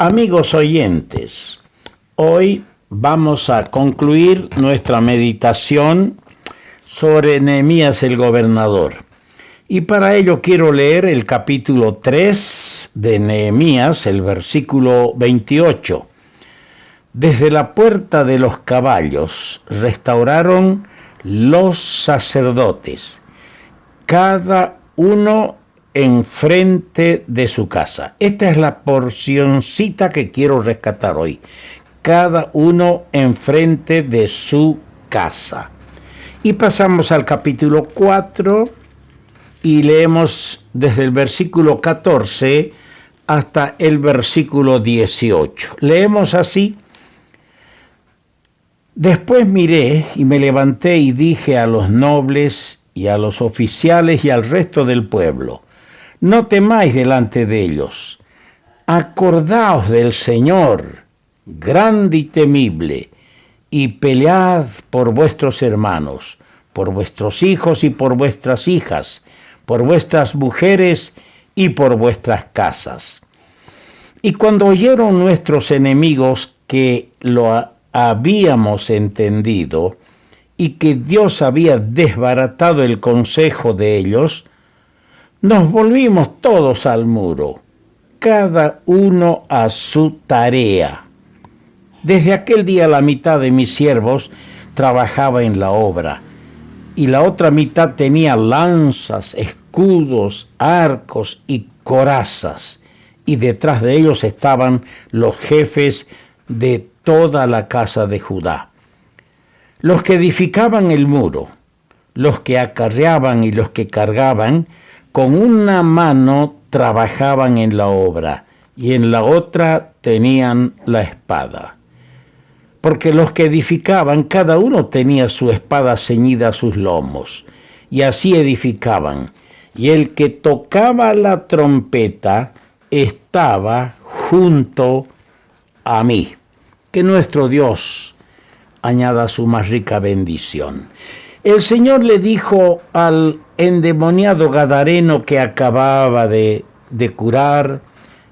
Amigos oyentes, hoy vamos a concluir nuestra meditación sobre Nehemías el gobernador. Y para ello quiero leer el capítulo 3 de Nehemías, el versículo 28. Desde la puerta de los caballos restauraron los sacerdotes, cada uno enfrente de su casa. Esta es la porcioncita que quiero rescatar hoy. Cada uno enfrente de su casa. Y pasamos al capítulo 4 y leemos desde el versículo 14 hasta el versículo 18. Leemos así: Después miré y me levanté y dije a los nobles y a los oficiales y al resto del pueblo: no temáis delante de ellos, acordaos del Señor, grande y temible, y pelead por vuestros hermanos, por vuestros hijos y por vuestras hijas, por vuestras mujeres y por vuestras casas. Y cuando oyeron nuestros enemigos que lo habíamos entendido y que Dios había desbaratado el consejo de ellos, nos volvimos todos al muro, cada uno a su tarea. Desde aquel día la mitad de mis siervos trabajaba en la obra, y la otra mitad tenía lanzas, escudos, arcos y corazas, y detrás de ellos estaban los jefes de toda la casa de Judá. Los que edificaban el muro, los que acarreaban y los que cargaban, con una mano trabajaban en la obra y en la otra tenían la espada. Porque los que edificaban, cada uno tenía su espada ceñida a sus lomos, y así edificaban. Y el que tocaba la trompeta estaba junto a mí. Que nuestro Dios añada su más rica bendición. El Señor le dijo al endemoniado gadareno que acababa de curar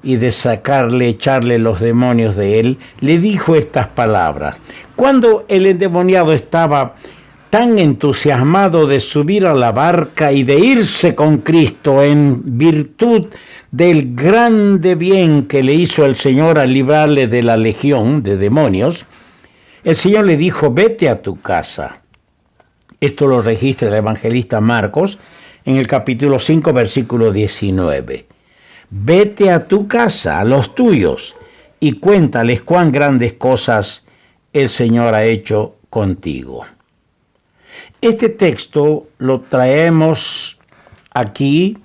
y de echarle los demonios de él, le dijo estas palabras. Cuando el endemoniado estaba tan entusiasmado de subir a la barca y de irse con Cristo en virtud del grande bien que le hizo el Señor al librarle de la legión de demonios, el Señor le dijo: vete a tu casa. Esto lo registra el evangelista Marcos en el capítulo 5, versículo 19. Vete a tu casa, a los tuyos, y cuéntales cuán grandes cosas el Señor ha hecho contigo. Este texto lo traemos aquí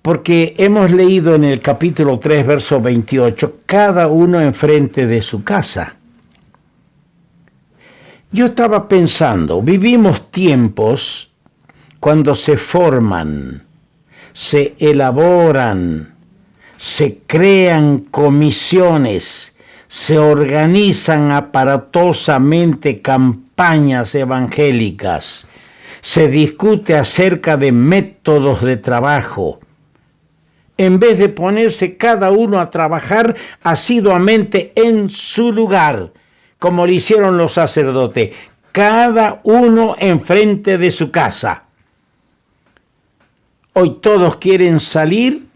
porque hemos leído en el capítulo 3, verso 28, cada uno enfrente de su casa. Yo estaba pensando, vivimos tiempos cuando se forman, se elaboran, se crean comisiones, se organizan aparatosamente campañas evangélicas, se discute acerca de métodos de trabajo. En vez de ponerse cada uno a trabajar asiduamente en su lugar, como lo hicieron los sacerdotes, cada uno enfrente de su casa. Hoy todos quieren salir,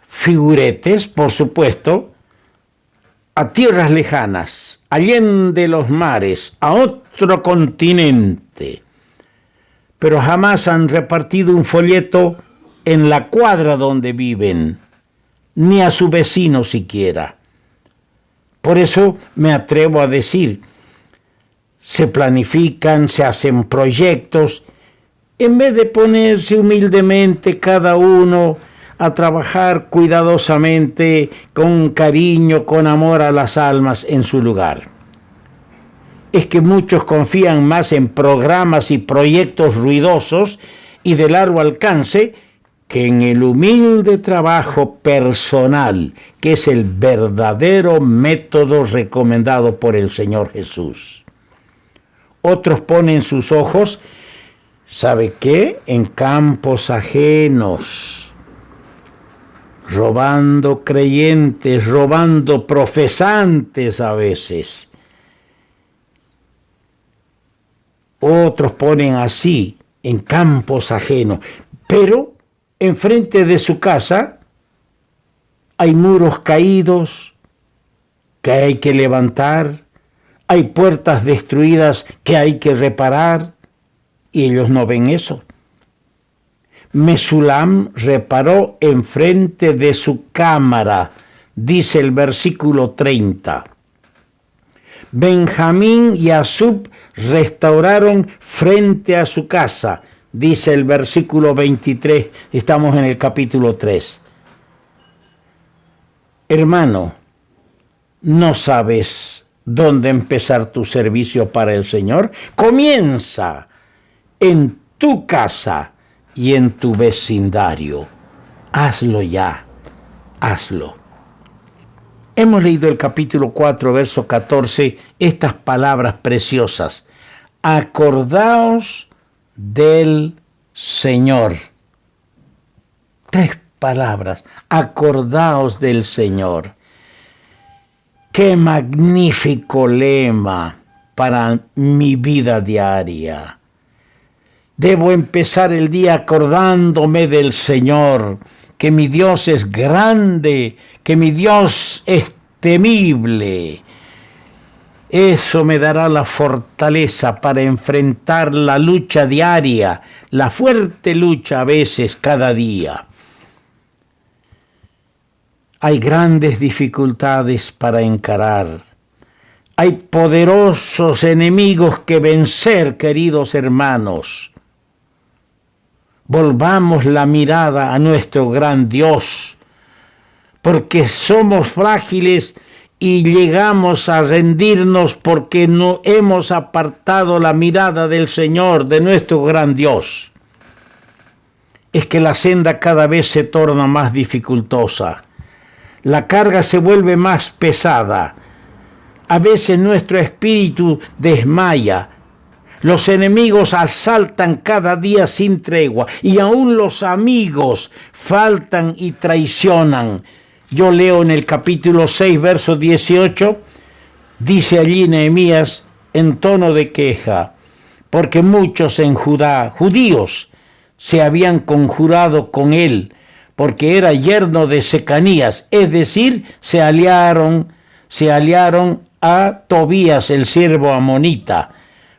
figuretes, por supuesto, a tierras lejanas, allende los mares, a otro continente, pero jamás han repartido un folleto en la cuadra donde viven, ni a su vecino siquiera. Por eso me atrevo a decir, se planifican, se hacen proyectos, en vez de ponerse humildemente cada uno a trabajar cuidadosamente, con cariño, con amor a las almas en su lugar. Es que muchos confían más en programas y proyectos ruidosos y de largo alcance que en el humilde trabajo personal, que es el verdadero método recomendado por el Señor Jesús. Otros ponen sus ojos, ¿sabe qué?, en campos ajenos, robando creyentes, robando profesantes a veces. Otros ponen así en campos ajenos, pero enfrente de su casa hay muros caídos que hay que levantar, hay puertas destruidas que hay que reparar, y ellos no ven eso. Mesulam reparó enfrente de su cámara, dice el versículo 30. Benjamín y Asub restauraron frente a su casa, dice el versículo 23, estamos en el capítulo 3. Hermano, ¿no sabes dónde empezar tu servicio para el Señor? Comienza en tu casa y en tu vecindario. Hazlo ya, hazlo. Hemos leído el capítulo 4, verso 14, estas palabras preciosas. Acordaos del Señor. 3 palabras. Acordaos del Señor. Qué magnífico lema para mi vida diaria. Debo empezar el día acordándome del Señor, que mi Dios es grande, que mi Dios es temible. Eso me dará la fortaleza para enfrentar la lucha diaria, la fuerte lucha a veces cada día. Hay grandes dificultades para encarar. Hay poderosos enemigos que vencer, queridos hermanos. Volvamos la mirada a nuestro gran Dios, porque somos frágiles y llegamos a rendirnos porque no hemos apartado la mirada del Señor, de nuestro gran Dios. Es que la senda cada vez se torna más dificultosa. La carga se vuelve más pesada. A veces nuestro espíritu desmaya. Los enemigos asaltan cada día sin tregua y aún los amigos faltan y traicionan. Yo leo en el capítulo 6, verso 18, dice allí Nehemías en tono de queja, porque muchos en Judá, judíos, se habían conjurado con él, porque era yerno de Secanías, es decir, se aliaron a Tobías, el siervo amonita,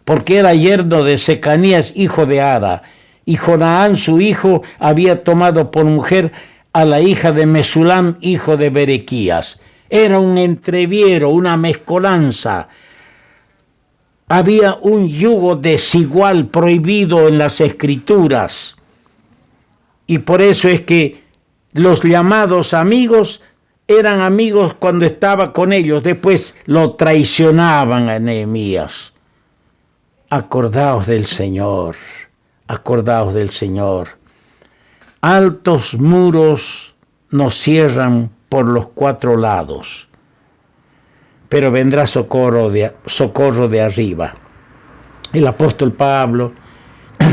porque era yerno de Secanías, hijo de Ara, y Jonaán, su hijo, había tomado por mujer a la hija de Mesulam, hijo de Berequías. Era un entreviero, una mezcolanza. Había un yugo desigual prohibido en las Escrituras. Y por eso es que los llamados amigos eran amigos cuando estaba con ellos, después lo traicionaban a Nehemías. Acordaos del Señor, acordaos del Señor. Altos muros nos cierran por los 4 lados, pero vendrá socorro de arriba. El apóstol Pablo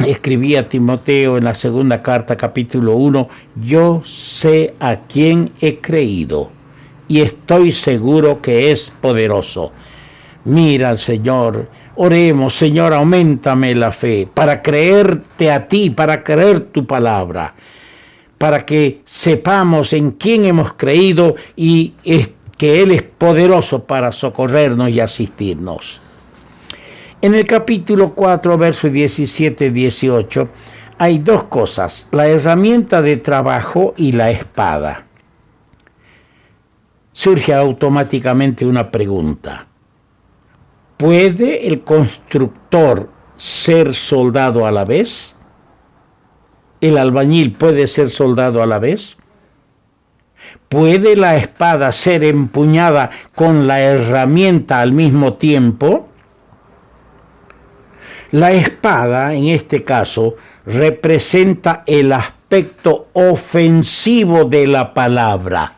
escribía a Timoteo en la 2 carta, capítulo 1, yo sé a quién he creído y estoy seguro que es poderoso. Mira al Señor. Oremos, Señor, auméntame la fe para creerte a ti, para creer tu palabra, para que sepamos en quién hemos creído y que Él es poderoso para socorrernos y asistirnos. En el capítulo 4, versos 17 y 18, hay 2 cosas, la herramienta de trabajo y la espada. Surge automáticamente una pregunta. ¿Puede el constructor ser soldado a la vez? ¿El albañil puede ser soldado a la vez? ¿Puede la espada ser empuñada con la herramienta al mismo tiempo? La espada, en este caso, representa el aspecto ofensivo de la palabra.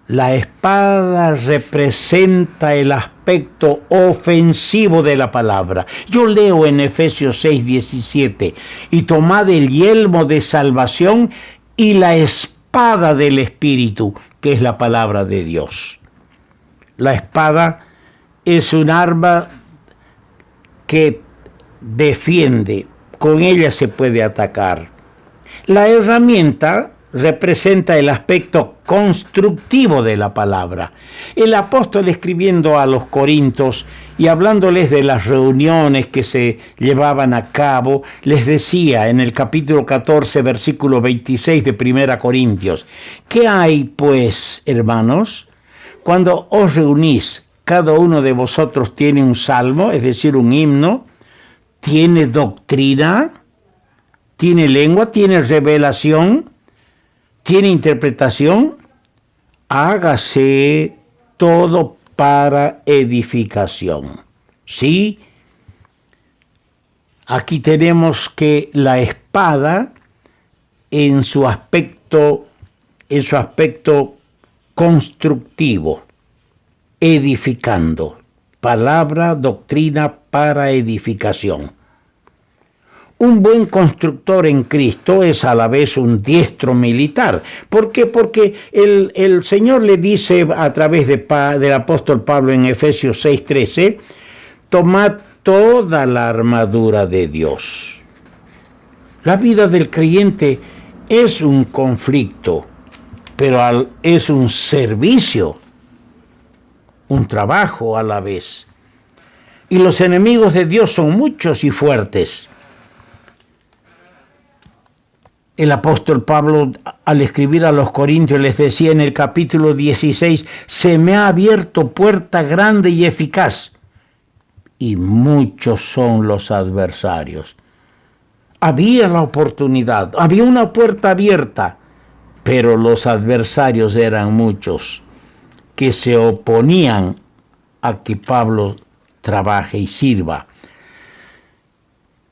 La espada representa el aspecto ofensivo de la palabra. Yo leo en Efesios 6:17, y tomad el yelmo de salvación y la espada espada del Espíritu, que es la palabra de Dios. La espada es un arma que defiende, con ella se puede atacar. La herramienta representa el aspecto constructivo de la palabra. El apóstol, escribiendo a los Corintios y hablándoles de las reuniones que se llevaban a cabo, les decía en el capítulo 14, versículo 26 de 1 Corintios: ¿qué hay pues, hermanos? Cuando os reunís, cada uno de vosotros tiene un salmo, es decir, un himno, tiene doctrina, tiene lengua, tiene revelación, tiene interpretación. Hágase todo para edificación. ¿Sí? Aquí tenemos que la espada en su aspecto constructivo, edificando. Palabra, doctrina para edificación. Un buen constructor en Cristo es a la vez un diestro militar. ¿Por qué? Porque el Señor le dice a través del apóstol Pablo en Efesios 6:13, tomad toda la armadura de Dios. La vida del creyente es un conflicto, pero es un servicio, un trabajo a la vez. Y los enemigos de Dios son muchos y fuertes. El apóstol Pablo, al escribir a los Corintios, les decía en el capítulo 16, se me ha abierto puerta grande y eficaz, y muchos son los adversarios. Había la oportunidad, había una puerta abierta, pero los adversarios eran muchos que se oponían a que Pablo trabaje y sirva.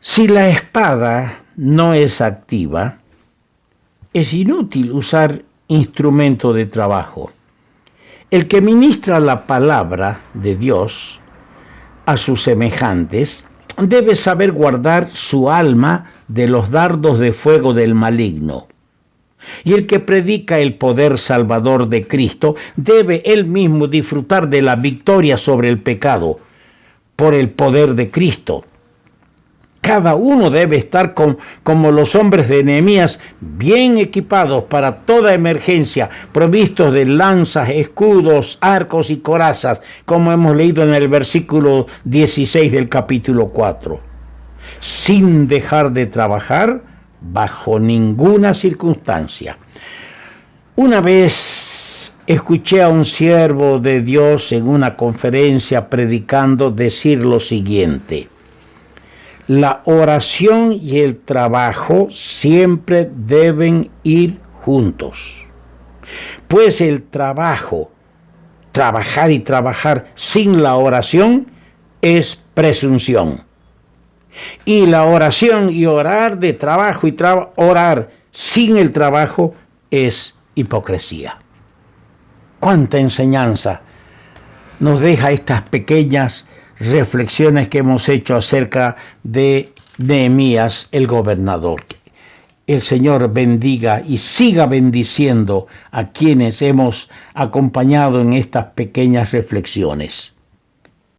Si la espada no es activa, es inútil usar instrumento de trabajo. El que ministra la palabra de Dios a sus semejantes debe saber guardar su alma de los dardos de fuego del maligno. Y el que predica el poder salvador de Cristo debe él mismo disfrutar de la victoria sobre el pecado por el poder de Cristo. Cada uno debe estar como los hombres de Nehemías, bien equipados para toda emergencia, provistos de lanzas, escudos, arcos y corazas, como hemos leído en el versículo 16 del capítulo 4. Sin dejar de trabajar bajo ninguna circunstancia. Una vez escuché a un siervo de Dios en una conferencia predicando decir lo siguiente: la oración y el trabajo siempre deben ir juntos. Pues el trabajar y trabajar sin la oración es presunción. Y la oración y orar de trabajo y orar sin el trabajo es hipocresía. ¿Cuánta enseñanza nos deja estas pequeñas reflexiones que hemos hecho acerca de Nehemías, el gobernador? El Señor bendiga y siga bendiciendo a quienes hemos acompañado en estas pequeñas reflexiones.